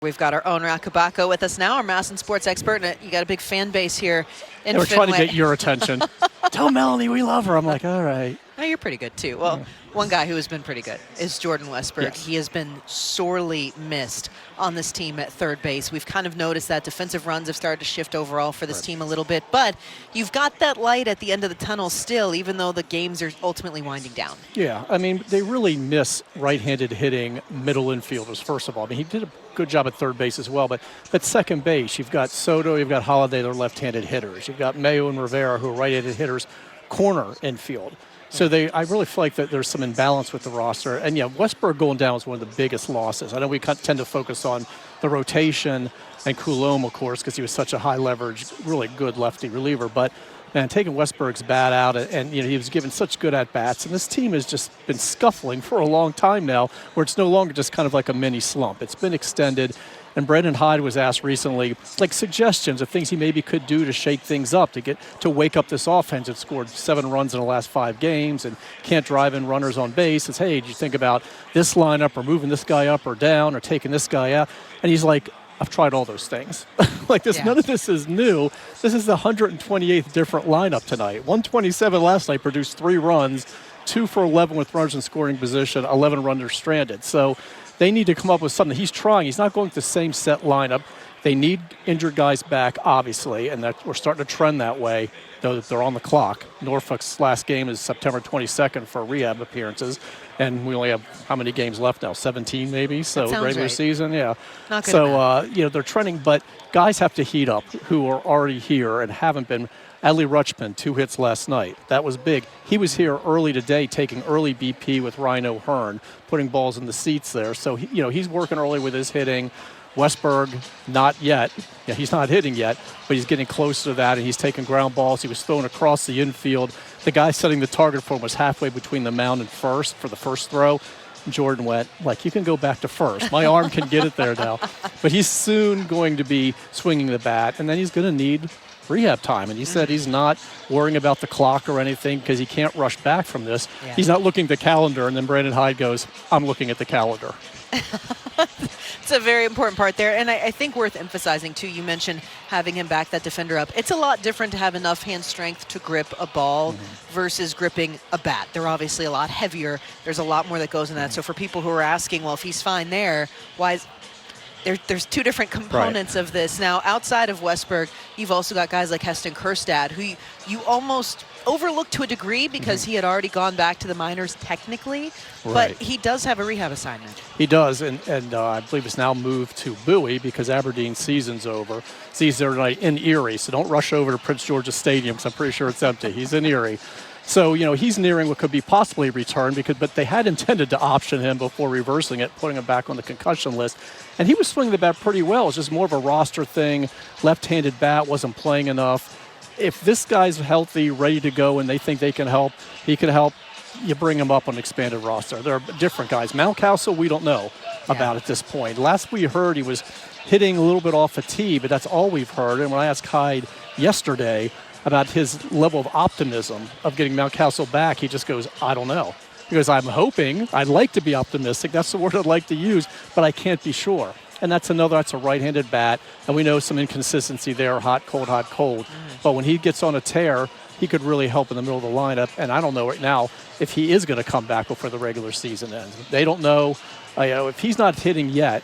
We've got our own Roch Kubatko with us now, our MASN sports expert. And you got a big fan base here in We're Fenway. trying to get your attention. Tell Melanie we love her. I'm like, all right. Oh, you're pretty good, too. Well, one guy who has been pretty good is Jordan Westberg. Yes. He has been sorely missed on this team at third base. We've kind of noticed that defensive runs have started to shift overall for this team a little bit. But you've got that light at the end of the tunnel still, even though the games are ultimately winding down. Yeah, I mean, they really miss right-handed hitting middle infielders, first of all. I mean, he did a good job at third base as well. But at second base, you've got Soto, you've got Holiday, they're left-handed hitters. You've got Mayo and Rivera, who are right-handed hitters, corner infield. So I really feel like that there's some imbalance with the roster. And yeah, Westberg going down is one of the biggest losses. I know we tend to focus on the rotation and Coulomb, of course, because he was such a high leverage, really good lefty reliever. But man, taking Westberg's bat out, and he was given such good at bats, and this team has just been scuffling for a long time now, where it's no longer just kind of like a mini slump. It's been extended. And Brendan Hyde was asked recently, like suggestions of things he maybe could do to shake things up, to wake up this offense. It scored 7 runs in the last 5 games and can't drive in runners on base. It's, hey, did you think about this lineup or moving this guy up or down or taking this guy out? And he's like, I've tried all those things. Like this, none of this is new. This is the 128th different lineup tonight. 127 last night produced 3 runs, 2 for 11 with runners in scoring position, 11 runners stranded. So they need to come up with something. He's trying. He's not going to the same set lineup. They need injured guys back, obviously, and we're starting to trend that way, though they're on the clock. Norfolk's last game is September 22nd for rehab appearances, and we only have how many games left now? 17 maybe? So regular season, yeah. Not good So, they're trending, but guys have to heat up who are already here and haven't been. Adley Rutschman, 2 hits last night. That was big. He was here early today taking early BP with Ryan O'Hearn, putting balls in the seats there. So, he's working early with his hitting. Westberg, not yet. Yeah, he's not hitting yet, but he's getting closer to that, and he's taking ground balls. He was thrown across the infield. The guy setting the target for him was halfway between the mound and first for the first throw. Jordan went, like, you can go back to first. My arm can get it there now. But he's soon going to be swinging the bat, and then he's going to need rehab time. And he said he's not worrying about the clock or anything because he can't rush back from this. Yeah. He's not looking at the calendar, and then Brandon Hyde goes, I'm looking at the calendar. It's a very important part there, and I think worth emphasizing, too. You mentioned having him back that defender up. It's a lot different to have enough hand strength to grip a ball versus gripping a bat. They're obviously a lot heavier. There's a lot more that goes in that. So for people who are asking, well, if he's fine there, why is there's 2 different components of this. Now, outside of Westberg, you've also got guys like Heston Kjerstad, who you almost overlooked to a degree because he had already gone back to the minors technically, but he does have a rehab assignment. He does, and I believe it's now moved to Bowie because Aberdeen's season's over. He's there tonight in Erie, so don't rush over to Prince George's Stadium because I'm pretty sure it's empty. He's in Erie. So, he's nearing what could be possibly a return, but they had intended to option him before reversing it, putting him back on the concussion list. And he was swinging the bat pretty well. It's just more of a roster thing. Left-handed bat, wasn't playing enough. If this guy's healthy, ready to go, and they think they can help, he can help, you bring him up on an expanded roster. There are different guys. Mountcastle, we don't know about at this point. Last we heard, he was hitting a little bit off a tee, but that's all we've heard. And when I asked Hyde yesterday about his level of optimism of getting Mountcastle back, he just goes, I don't know. He goes, I'm hoping, I'd like to be optimistic. That's the word I'd like to use, but I can't be sure. And that's a right-handed bat, and we know some inconsistency there, hot, cold, hot, cold. But when he gets on a tear, he could really help in the middle of the lineup. And I don't know right now if he is going to come back before the regular season ends. They don't know. If he's not hitting yet,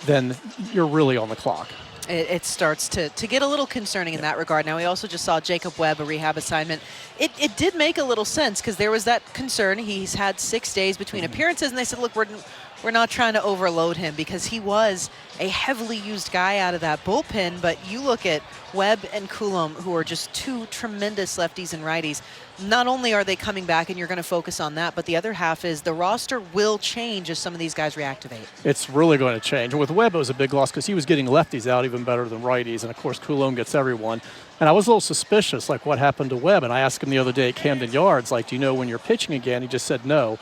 then you're really on the clock. It starts to get a little concerning in that regard. Now, we also just saw Jacob Webb, a rehab assignment. It did make a little sense because there was that concern. He's had 6 days between appearances, and they said, look, we're not trying to overload him because he was a heavily used guy out of that bullpen. But you look at Webb and Coulomb, who are just 2 tremendous lefties and righties. Not only are they coming back, and you're going to focus on that, but the other half is the roster will change as some of these guys reactivate. It's really going to change. And with Webb, it was a big loss because he was getting lefties out even better than righties. And, of course, Coulomb gets everyone. And I was a little suspicious, like, what happened to Webb? And I asked him the other day at Camden Yards, like, do you know when you're pitching again? He just said no.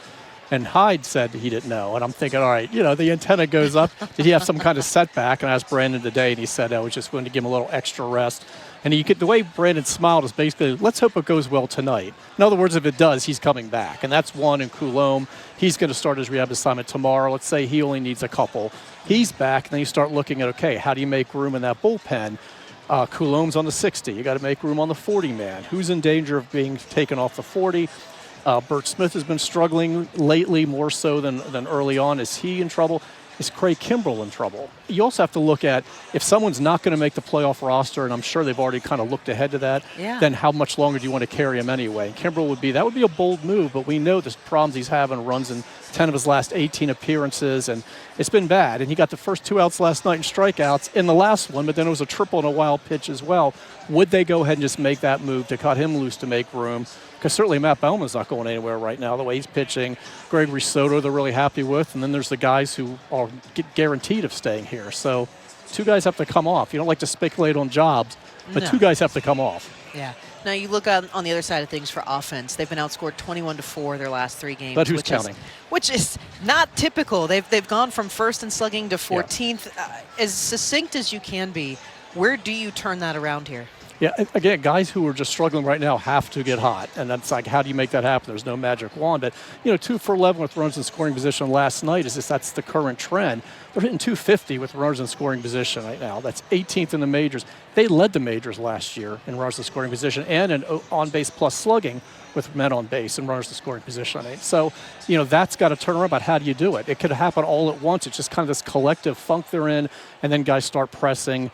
And Hyde said he didn't know. And I'm thinking, all right, the antenna goes up. Did he have some kind of setback? And I asked Brandon today, and he said I was just going to give him a little extra rest. And the way Brandon smiled is basically, let's hope it goes well tonight. In other words, if it does, he's coming back. And that's one in Coulombe. He's going to start his rehab assignment tomorrow. Let's say he only needs a couple. He's back, and then you start looking at, okay, how do you make room in that bullpen? Coulombe's on the 60. You got to make room on the 40-man. Who's in danger of being taken off the 40? Bert Smith has been struggling lately more so than early on. Is he in trouble? Is Craig Kimbrell in trouble? You also have to look at if someone's not going to make the playoff roster, and I'm sure they've already kind of looked ahead to that, then how much longer do you want to carry him anyway? And Kimbrell would be a bold move, but we know the problems he's having, runs in 10 of his last 18 appearances, and it's been bad. And he got the first 2 outs last night in strikeouts in the last one, but then it was a triple and a wild pitch as well. Would they go ahead and just make that move to cut him loose to make room? Because certainly Matt Bauman's not going anywhere right now, the way he's pitching. Gregory Soto they're really happy with, and then there's the guys who are guaranteed of staying here. So 2 guys have to come off. You don't like to speculate on jobs, but 2 guys have to come off. Yeah. Now you look on the other side of things for offense. They've been outscored 21-4 their last 3 games. But who's counting? Which is not typical. They've gone from first in slugging to 14th. As succinct as you can be, where do you turn that around here? Yeah, again, guys who are just struggling right now have to get hot. And that's like, how do you make that happen? There's no magic wand. But, 2 for 11 with runners in scoring position last night that's the current trend. They're hitting 250 with runners in scoring position right now. That's 18th in the majors. They led the majors last year in runners in scoring position and in on-base plus slugging with men on base and runners in scoring position. So, that's got to turn around. But how do you do it? It could happen all at once. It's just kind of this collective funk they're in, and then guys start pressing.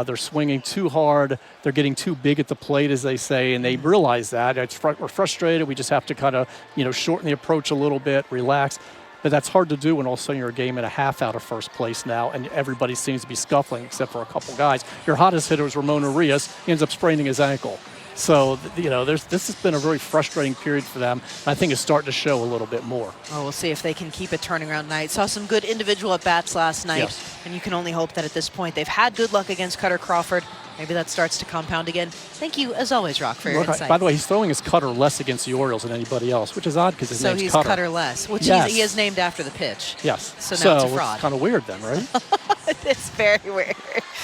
They're swinging too hard. They're getting too big at the plate, as they say, and they realize that. We're frustrated. We just have to kind of, shorten the approach a little bit, relax. But that's hard to do when all of a sudden you're a game and a half out of first place now, and everybody seems to be scuffling except for a couple guys. Your hottest hitter is Ramon Urias. He ends up spraining his ankle. So, this has been a very frustrating period for them. I think it's starting to show a little bit more. Oh, we'll see if they can keep it turning around tonight. Saw some good individual at-bats last night, and you can only hope that at this point they've had good luck against Cutter Crawford. Maybe that starts to compound again. Thank you, as always, Roch, for your insight. By the way, he's throwing his cutter less against the Orioles than anybody else, which is odd because his name's Cutter. So he's cutter less, which he is named after the pitch. Yes. So now it's a fraud. It's kind of weird then, right? It's very weird.